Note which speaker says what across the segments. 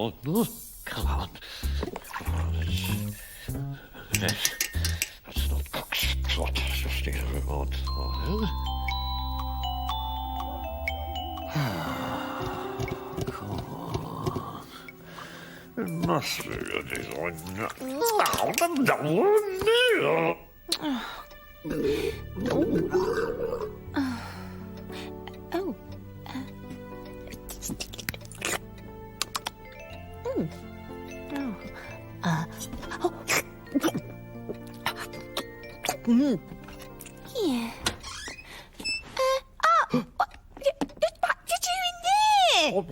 Speaker 1: on, come on. Yes, that's not foxtrot, just a remote file. Come on. It must be a design.
Speaker 2: Yeah. What did you in there?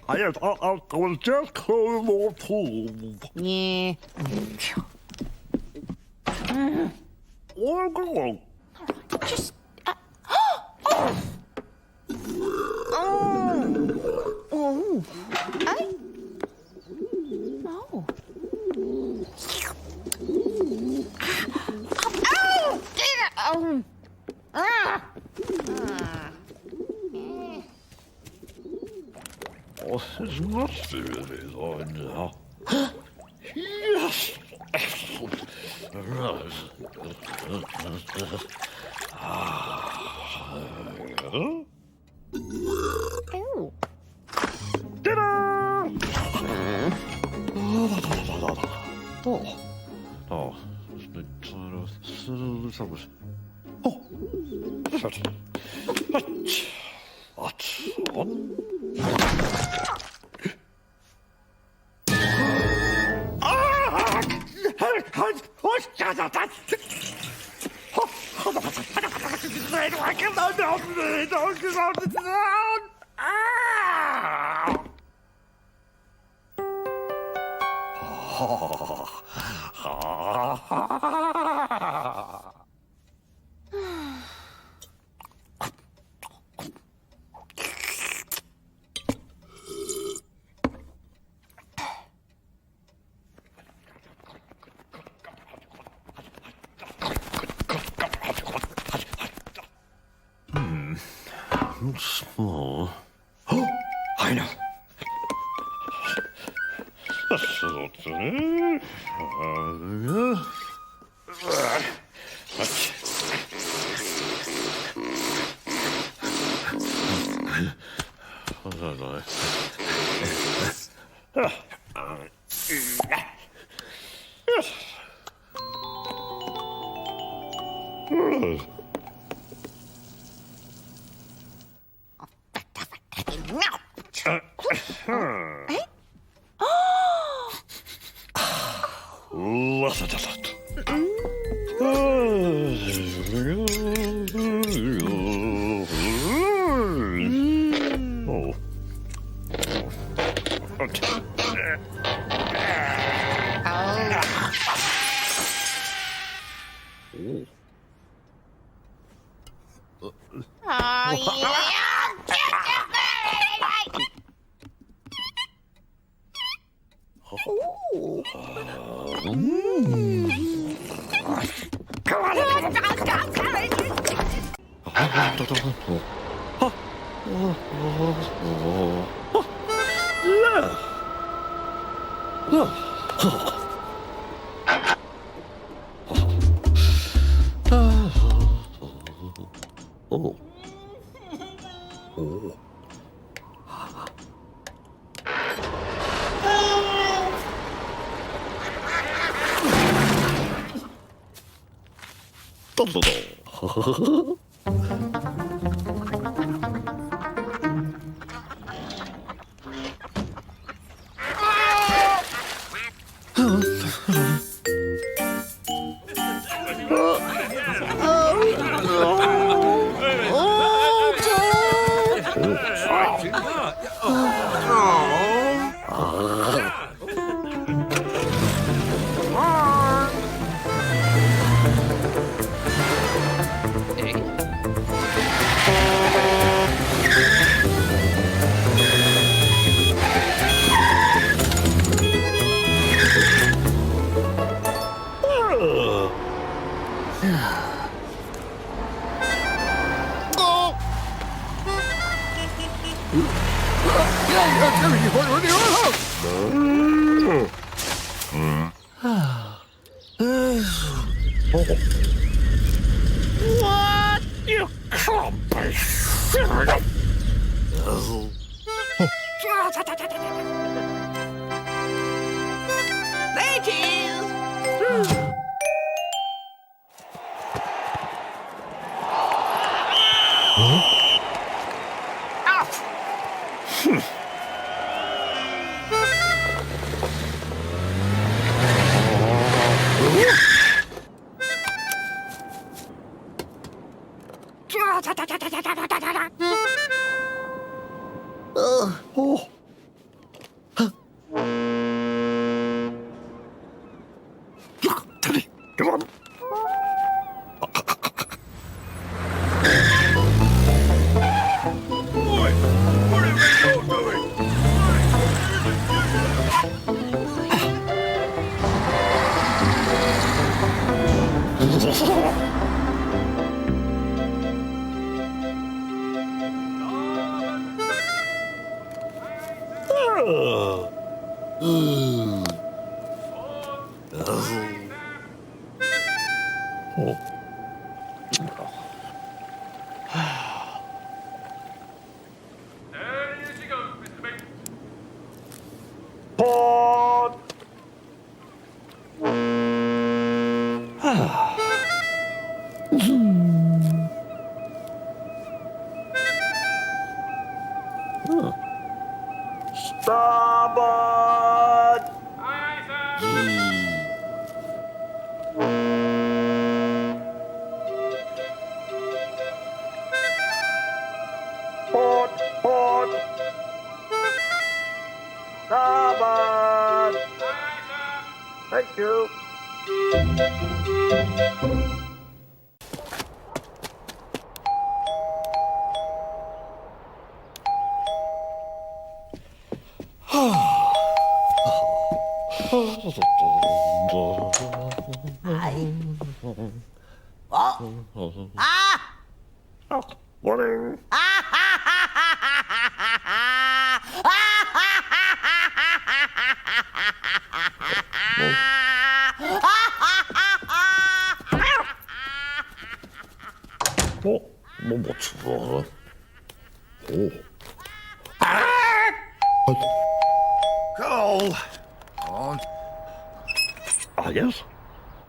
Speaker 1: I was just calling more tools.
Speaker 2: Yeah.
Speaker 1: Oh, go on.
Speaker 2: Just. Oh! Oh! Hey? Oh. Oh! Oh! Ah!
Speaker 1: Oh, this must be the design now. Yes! Excellent. Right.
Speaker 2: Oh.
Speaker 1: Ta-da! Oh. Oh. It's been tired of something. Oh. That's on. Small. Oh, I know. That's not it. What's that like? What? You can't be serious.
Speaker 2: There it is.
Speaker 1: Oh. Teddy, come on.
Speaker 3: Boy, what are you doing? There you go, Mr. Bates.
Speaker 1: Port. Starboard.
Speaker 3: Aye, aye, sir.
Speaker 1: Port, port. Starboard.
Speaker 3: Aye, sir.
Speaker 1: Thank you.
Speaker 2: Ah!
Speaker 1: Morning. Oh, what's wrong? Oh.
Speaker 4: Cole! On.
Speaker 1: Ah, yes?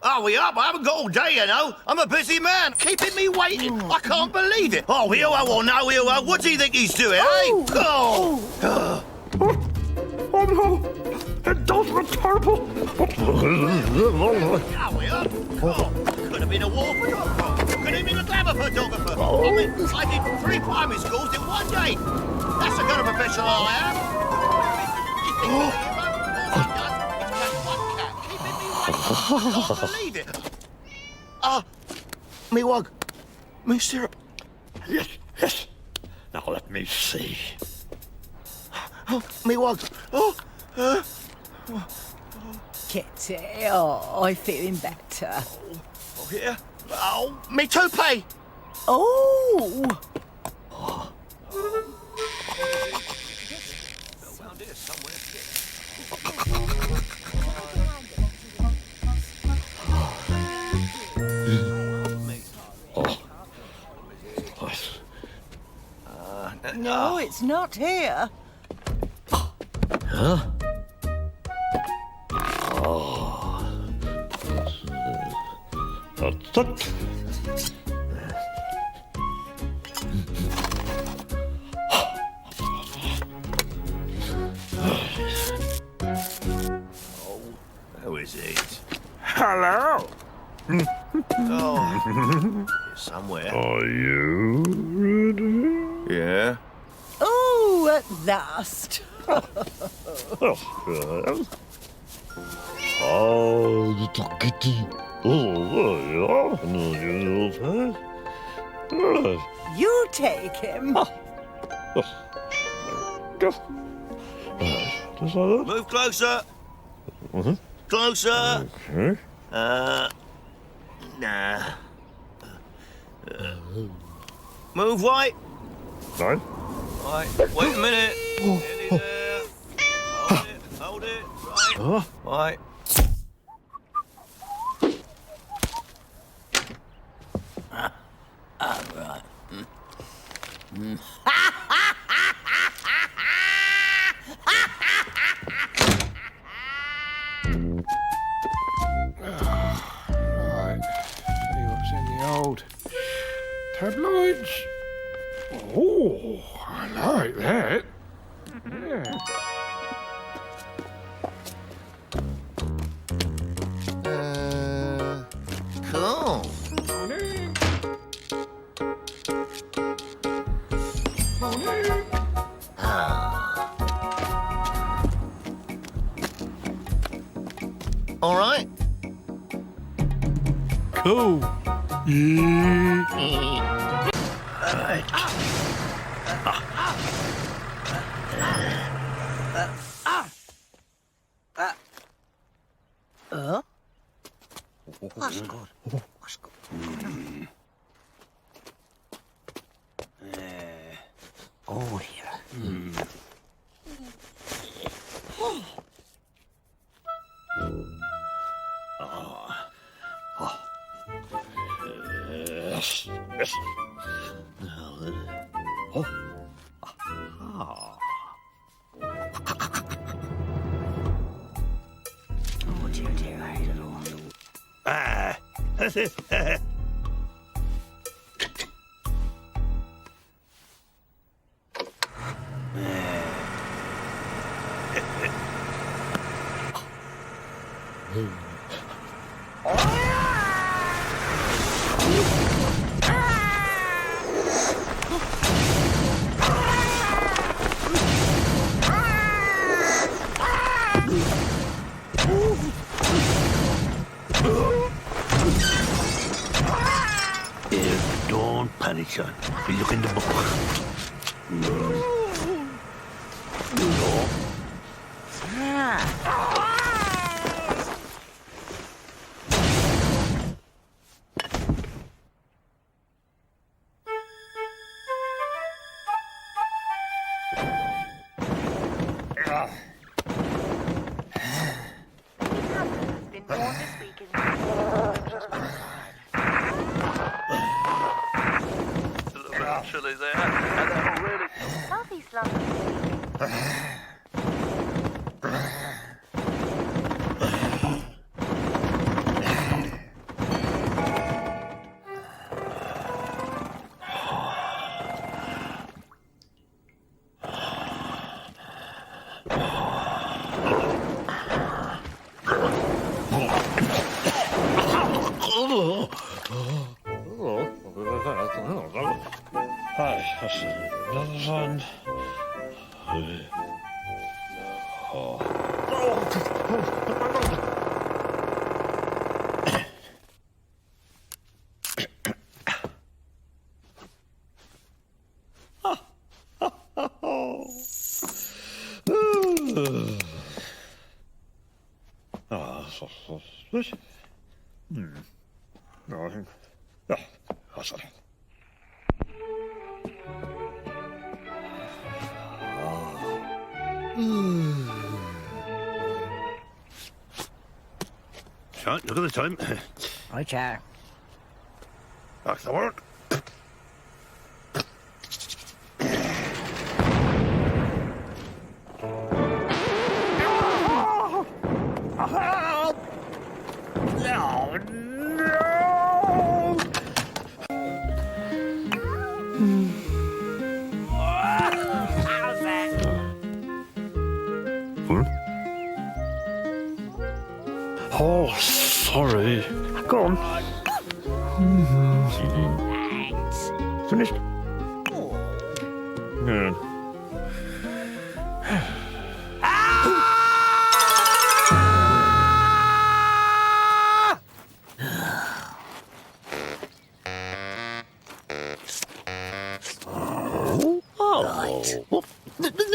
Speaker 4: Hurry up, I haven't got all day, you know. I'm a busy man, keeping me waiting. I can't believe it. Oh, hero or no hero, what do you think he's doing, eh? Cole!
Speaker 1: Oh no! It does look terrible!
Speaker 4: Hurry up! Cole! Could have been a war photographer. Could have been a glamour photographer. I mean, I did 3 primary schools in one day. That's the kind of professional I am. You think he's a hero? All he does is catch one cat, keeping me waiting. I can't believe it. Me wug. Me syrup.
Speaker 1: Yes, yes. Now let me see.
Speaker 4: Oh, me wug.
Speaker 2: Kitty, oh, I'm feeling better.
Speaker 4: Oh, here. Oh, me toupee.
Speaker 2: Oh!
Speaker 4: Around here somewhere.
Speaker 2: No, it's not here.
Speaker 1: Huh? Oh. That's it.
Speaker 4: Who is it?
Speaker 1: Hello.
Speaker 4: Oh, somewhere.
Speaker 1: Are you ready?
Speaker 4: Yeah.
Speaker 2: Oh, at last.
Speaker 1: Oh, yes. Oh, little kitty. Oh, yeah.
Speaker 2: You take him.
Speaker 1: Just like that.
Speaker 4: Move closer. Closer.
Speaker 1: Okay.
Speaker 4: Nah. Move right.
Speaker 1: Fine.
Speaker 4: Right. Wait a minute. Nearly there.
Speaker 1: Huh?
Speaker 4: Right.
Speaker 1: Right. See what's in the old tabloids. Oh, I like that. Yeah.
Speaker 4: Cool.
Speaker 1: Morning. Morning.
Speaker 4: All right.
Speaker 1: Cool. Yeah.
Speaker 4: That's good. That's good. Oh, yeah.
Speaker 1: Yes. Yes. Oh.
Speaker 2: Oh, dear, dear, I hate it all.
Speaker 1: Ah. Don't panic, son. You look in the book.
Speaker 2: Been born this week in
Speaker 1: A little bit of chilly there. And that'll really...
Speaker 2: Southeast London.
Speaker 1: Hi, that's another one. No, I think... Yeah, that's it. Right, look at the time.
Speaker 2: Right, chair.
Speaker 1: Back to work. Help! No, no!
Speaker 2: How's that?
Speaker 1: Oh, sorry. Go on.
Speaker 2: Thanks.
Speaker 1: Finished? Good.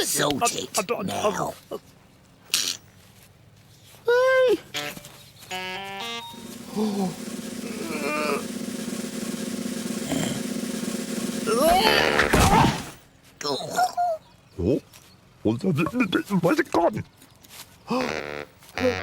Speaker 2: Salt it now.
Speaker 1: Oh, where's it gone? Look!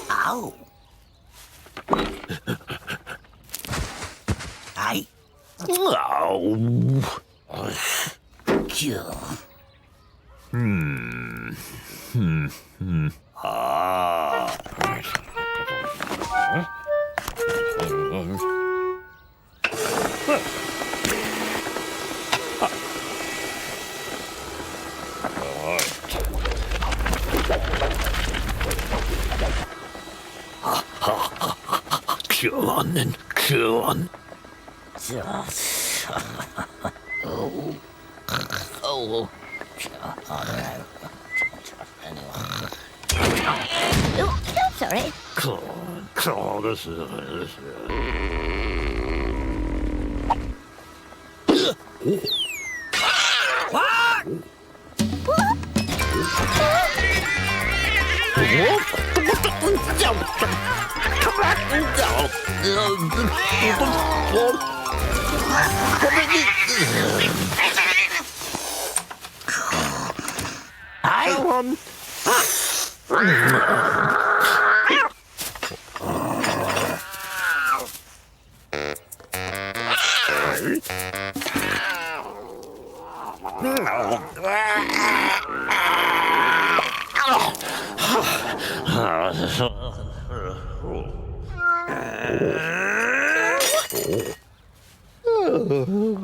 Speaker 4: Ow. Hey.
Speaker 1: Oh.
Speaker 4: Kill.
Speaker 1: Right. Kill on then, kill on.
Speaker 4: Oh.
Speaker 2: Oh, sorry.
Speaker 1: Claw, this is.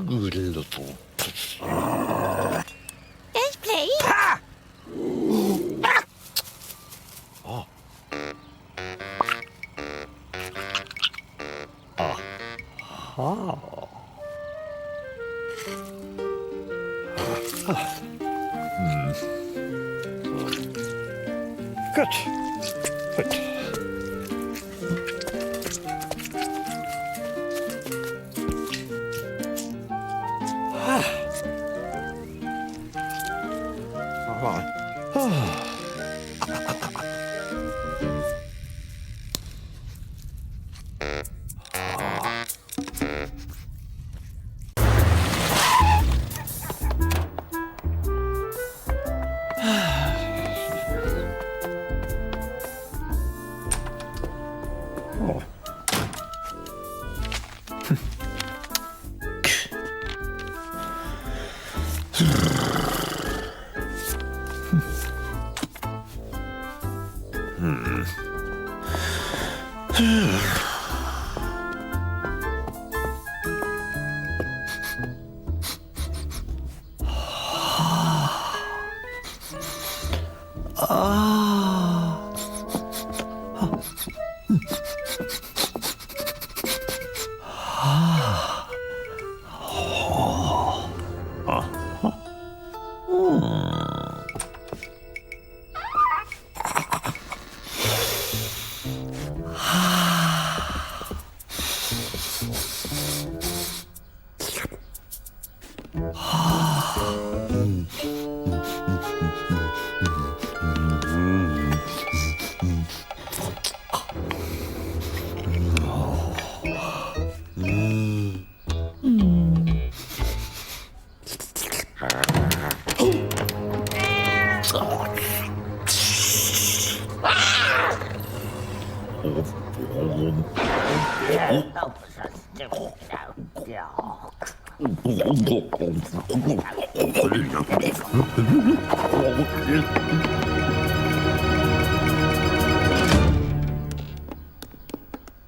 Speaker 1: Good little.
Speaker 2: Yes, please.
Speaker 1: Good. Good.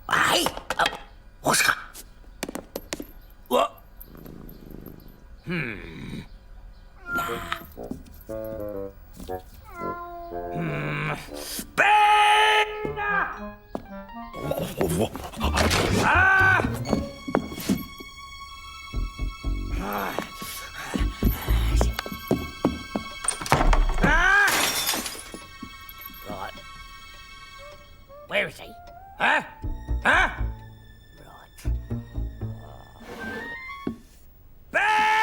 Speaker 4: Hey. What's that? What? Right. Where is he? Huh? Huh? Right.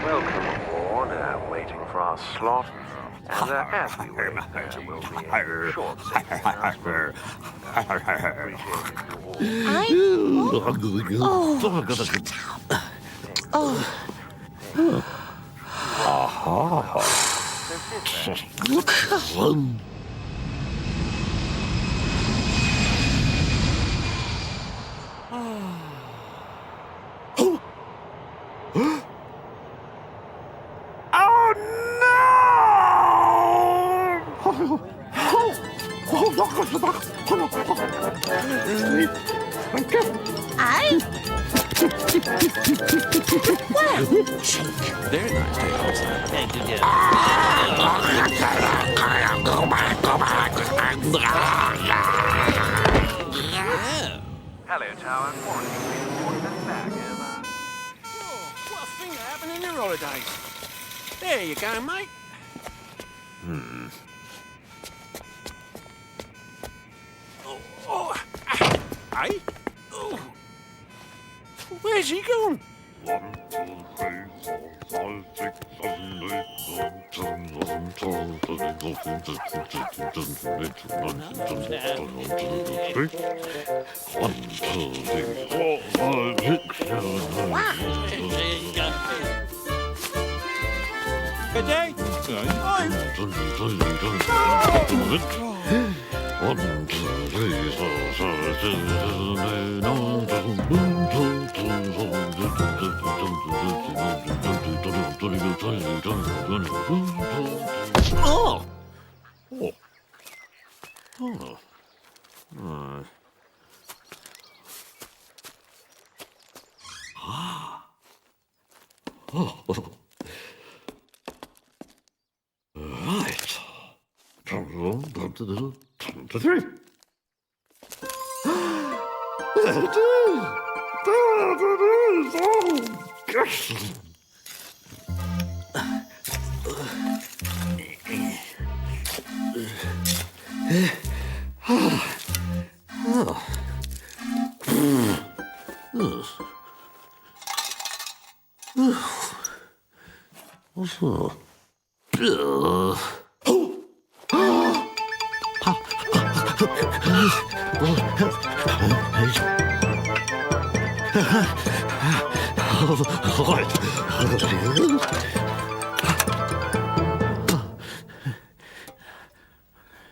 Speaker 5: Welcome aboard. Waiting for our slot. And as we wait, we'll be a short safety announcement.
Speaker 1: Very nice day outside.
Speaker 5: Hello, Tower. Morning. 40 minutes back.
Speaker 3: What a thing that happened in your holidays. There you go, mate. Hey? Oh. Where's he gone?
Speaker 1: 1, 2, 3, 4, 5, 6, 7, 8, 9, 10, 11,
Speaker 3: Good day.
Speaker 1: Right. 23. There it is. There it is. Oh, gosh.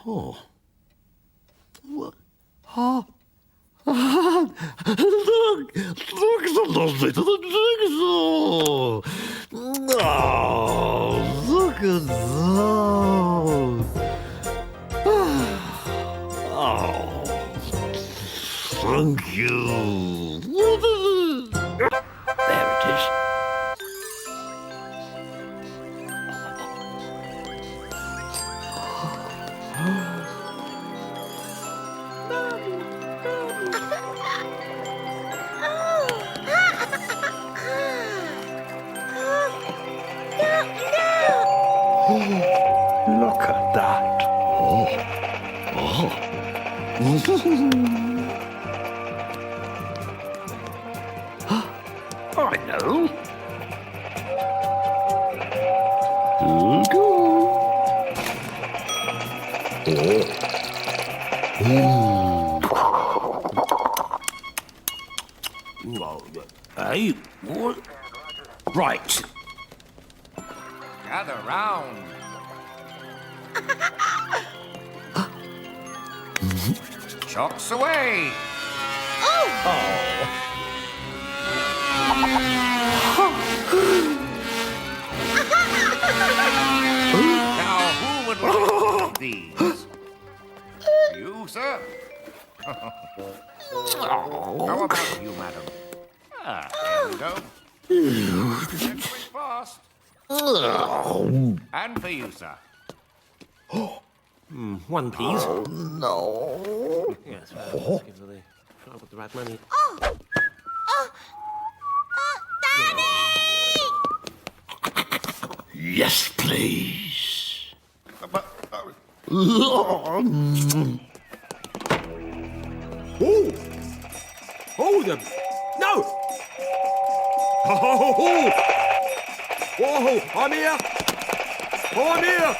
Speaker 1: Oh. What? Oh. Look! Look at the lovely to the jigsaw! Oh, look at those! Oh, thank you! There it is. Look at that. I know.
Speaker 6: Hey, what? Right.
Speaker 7: Gather round. Chocks away. Now, who would like these? You, sir? How about you, madam? Ah, there we go. You're going fast. And for you, sir.
Speaker 3: One, please.
Speaker 6: No.
Speaker 3: Yes, well, let's give the... I'll put the right money.
Speaker 6: Yes, please.
Speaker 3: Oh, the... No! Oh, I'm here! Oh, I'm here!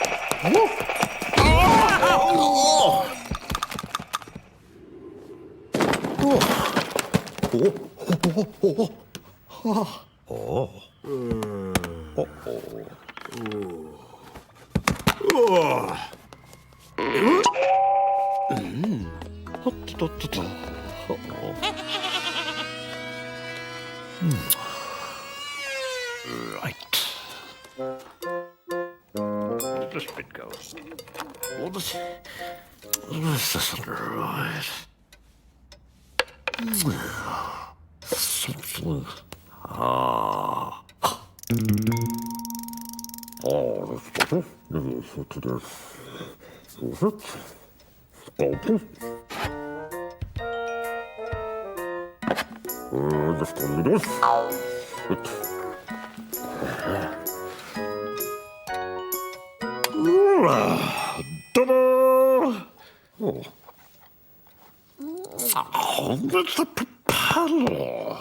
Speaker 6: Right. This bit goes. Oh, this isn't right. Something. Oh,
Speaker 1: Just a little.
Speaker 6: Ta-da! Oh, that's a propeller.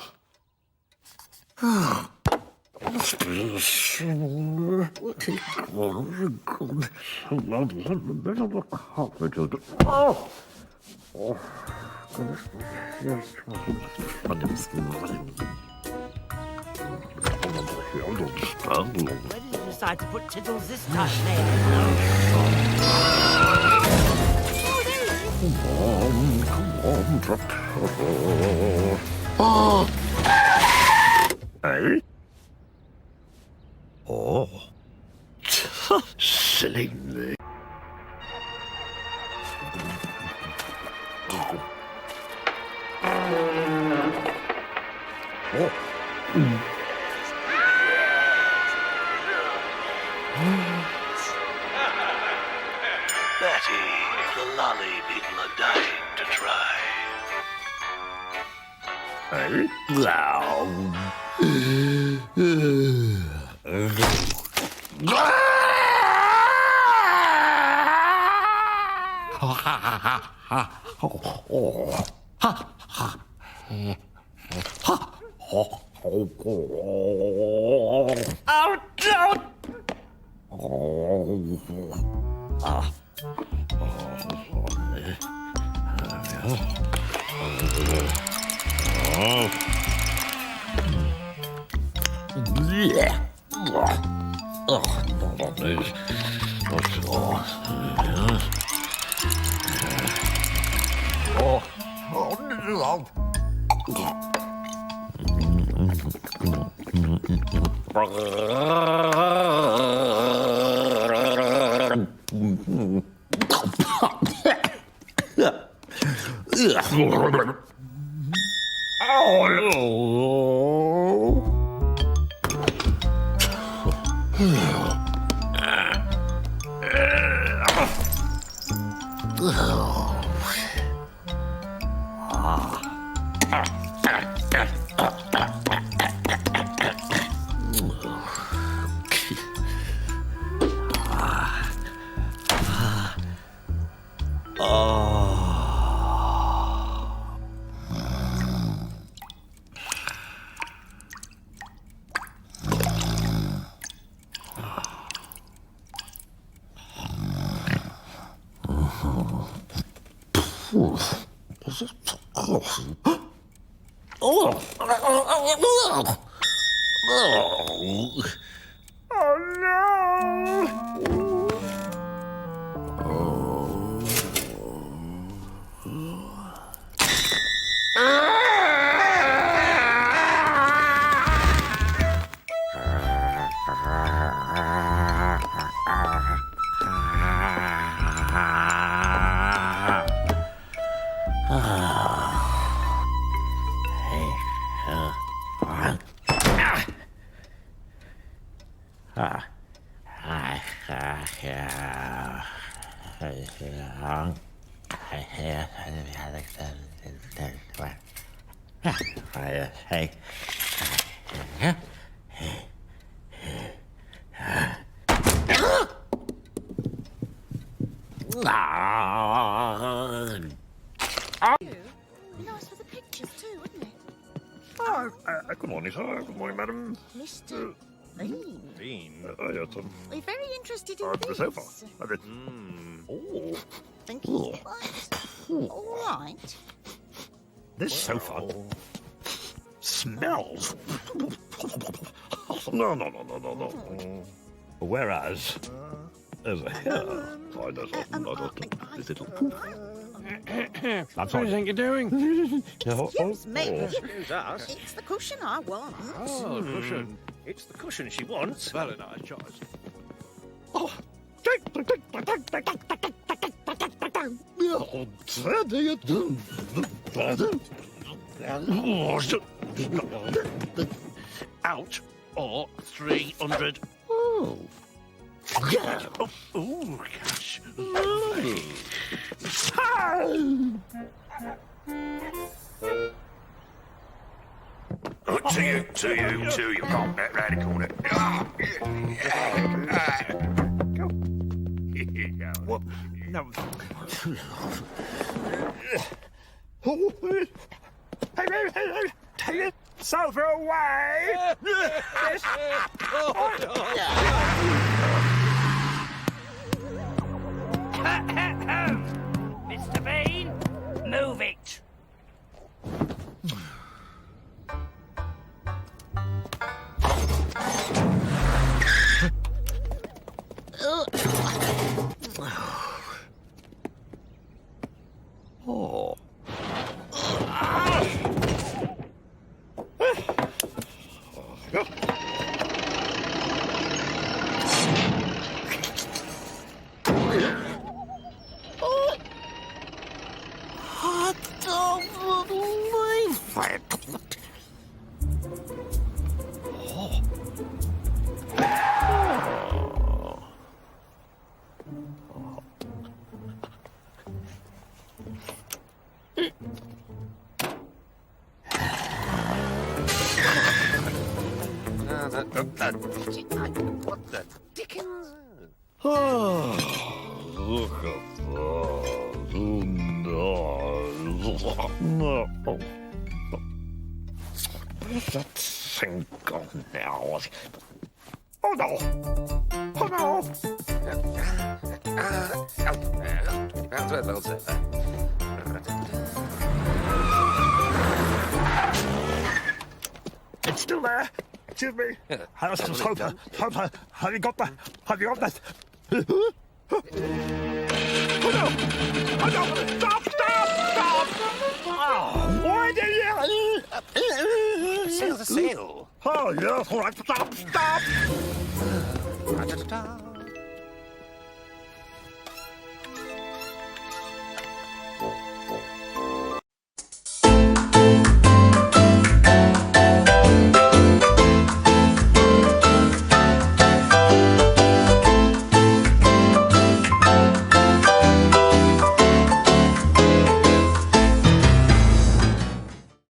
Speaker 6: Must be somewhere. Oh! Oh, goodness. Yes.
Speaker 2: Where did you decide to put Tiddles this time, Ned?
Speaker 1: Come on, propeller. Oh! Hey?
Speaker 6: Oh. Silly me. Oh.
Speaker 4: Betty, the lolly people are dying to try.
Speaker 1: Hey?
Speaker 2: Nice for the pictures too, wouldn't it?
Speaker 6: Good morning, sir. Good morning, madam.
Speaker 2: Mr. Bean.
Speaker 6: Bean. Yes,
Speaker 2: We're very interested in
Speaker 6: the
Speaker 2: this.
Speaker 6: sofa. Oh,
Speaker 2: Think he's right. All right.
Speaker 6: this sofa smells. No. Whereas, over here, this little poof. I'm
Speaker 3: What do
Speaker 6: sorry.
Speaker 3: you think you're doing?
Speaker 2: Excuse me.
Speaker 4: Excuse us.
Speaker 2: It's the cushion I want.
Speaker 4: Oh, cushion. It's the cushion she wants.
Speaker 3: Very nice choice.
Speaker 4: Out or 300.
Speaker 6: Oh.
Speaker 4: Ooh, cash. To you, can't get round the corner.
Speaker 6: What? No. Take it sofa away!
Speaker 8: Mr. Bean, move it.
Speaker 6: Oh.
Speaker 4: What the dickens?
Speaker 6: Oh, look at that. No. Where's that thing gone now? Oh no! Oh no! It's still there. Excuse me. How's the sofa? Sofa. Have you got that? Have you got that? Oh no! Oh no! Stop! Stop! Oh, why did you?
Speaker 4: Sail the sail.
Speaker 6: Oh yes, all right. Stop! Stop!
Speaker 4: Ta-ta-ta-ta.